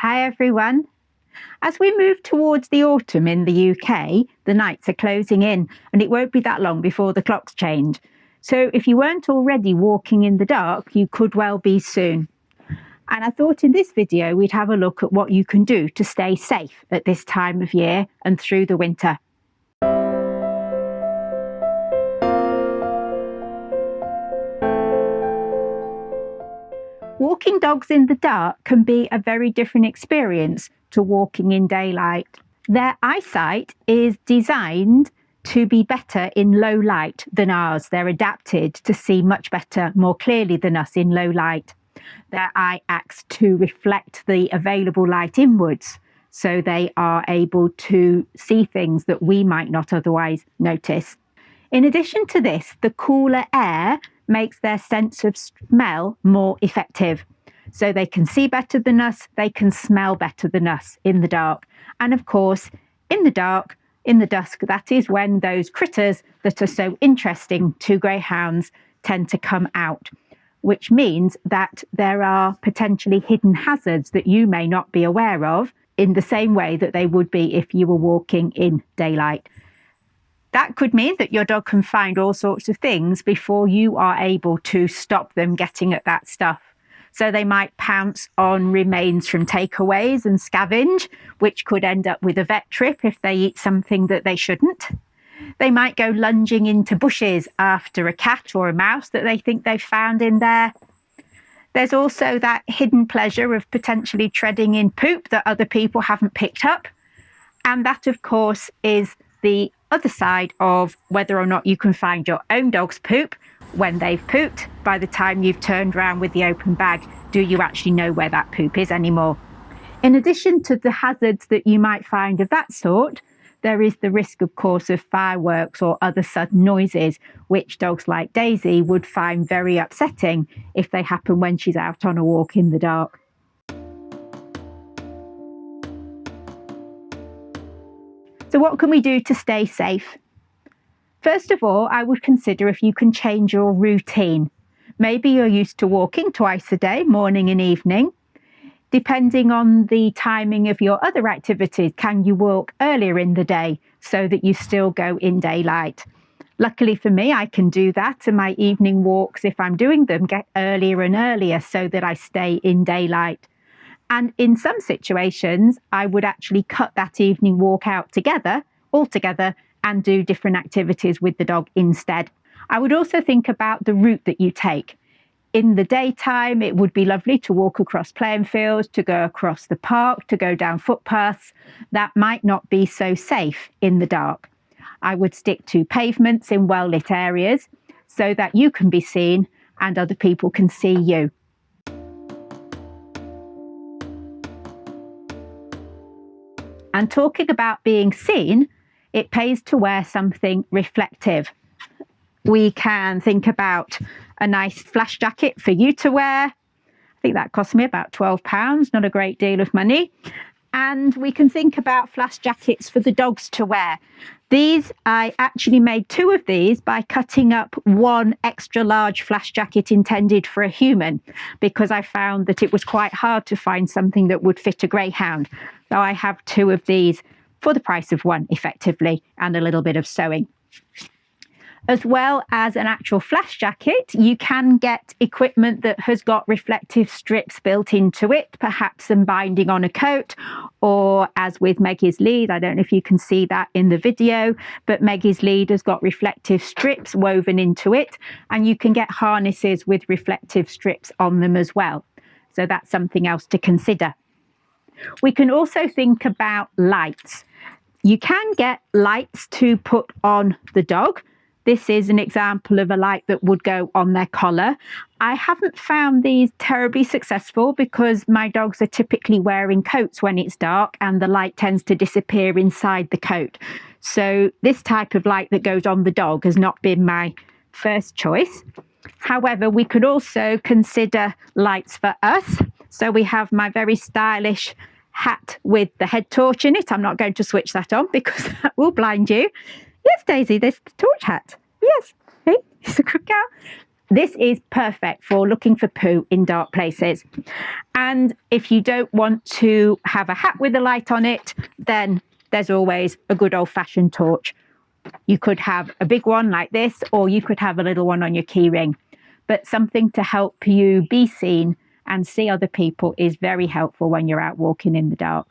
Hi everyone. As we move towards the autumn in the UK, the nights are closing in and it won't be that long before the clocks change. So if you weren't already walking in the dark, you could well be soon. And I thought in this video we'd have a look at what you can do to stay safe at this time of year and through the winter. Walking dogs in the dark can be a very different experience to walking in daylight. Their eyesight is designed to be better in low light than ours. They're adapted to see much better, more clearly than us in low light. Their eye acts to reflect the available light inwards, so they are able to see things that we might not otherwise notice. In addition to this, the cooler air makes their sense of smell more effective. So they can see better than us, they can smell better than us in the dark. And of course, in the dark, in the dusk, that is when those critters that are so interesting to greyhounds tend to come out, which means that there are potentially hidden hazards that you may not be aware of in the same way that they would be if you were walking in daylight. That could mean that your dog can find all sorts of things before you are able to stop them getting at that stuff. So they might pounce on remains from takeaways and scavenge, which could end up with a vet trip if they eat something that they shouldn't. They might go lunging into bushes after a cat or a mouse that they think they've found in there. There's also that hidden pleasure of potentially treading in poop that other people haven't picked up. And that, of course, is the other side of whether or not you can find your own dog's poop when they've pooped. By the time you've turned around with the open bag, do you actually know where that poop is anymore? In addition to the hazards that you might find of that sort, there is the risk, of course, of fireworks or other sudden noises, which dogs like Daisy would find very upsetting if they happen when she's out on a walk in the dark. So what can we do to stay safe? First of all, I would consider if you can change your routine. Maybe you're used to walking twice a day, morning and evening. Depending on the timing of your other activities, can you walk earlier in the day so that you still go in daylight? Luckily for me, I can do that, and my evening walks, if I'm doing them, get earlier and earlier so that I stay in daylight. And in some situations, I would actually cut that evening walk out altogether, and do different activities with the dog instead. I would also think about the route that you take. In the daytime, it would be lovely to walk across playing fields, to go across the park, to go down footpaths. That might not be so safe in the dark. I would stick to pavements in well-lit areas so that you can be seen and other people can see you. And talking about being seen, it pays to wear something reflective. We can think about a nice flash jacket for you to wear. I think that cost me about £12, not a great deal of money. And we can think about flash jackets for the dogs to wear. I actually made 2 of these by cutting up one extra large flash jacket intended for a human, because I found that it was quite hard to find something that would fit a greyhound. So I have 2 of these for the price of one, effectively, and a little bit of sewing. As well as an actual flash jacket, you can get equipment that has got reflective strips built into it, perhaps some binding on a coat, or as with Maggie's lead, I don't know if you can see that in the video, but Maggie's lead has got reflective strips woven into it, and you can get harnesses with reflective strips on them as well. So that's something else to consider. We can also think about lights. You can get lights to put on the dog. This is an example of a light that would go on their collar. I haven't found these terribly successful because my dogs are typically wearing coats when it's dark and the light tends to disappear inside the coat. So this type of light that goes on the dog has not been my first choice. However, we could also consider lights for us. So we have my very stylish hat with the head torch in it. I'm not going to switch that on because that will blind you. Yes, Daisy, there's the torch hat. Yes, hey, it's a good girl. This is perfect for looking for poo in dark places. And if you don't want to have a hat with a light on it, then there's always a good old-fashioned torch. You could have a big one like this, or you could have a little one on your key ring. But something to help you be seen and see other people is very helpful when you're out walking in the dark.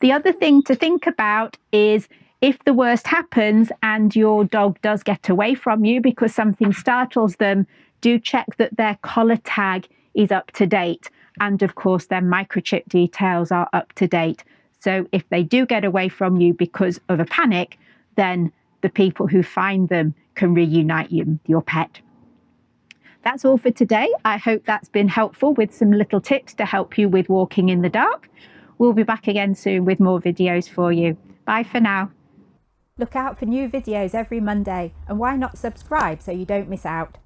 The other thing to think about is if the worst happens and your dog does get away from you because something startles them, do check that their collar tag is up to date. And of course, their microchip details are up to date. So if they do get away from you because of a panic, then the people who find them can reunite your pet. That's all for today. I hope that's been helpful with some little tips to help you with walking in the dark. We'll be back again soon with more videos for you. Bye for now. Look out for new videos every Monday, and why not subscribe so you don't miss out?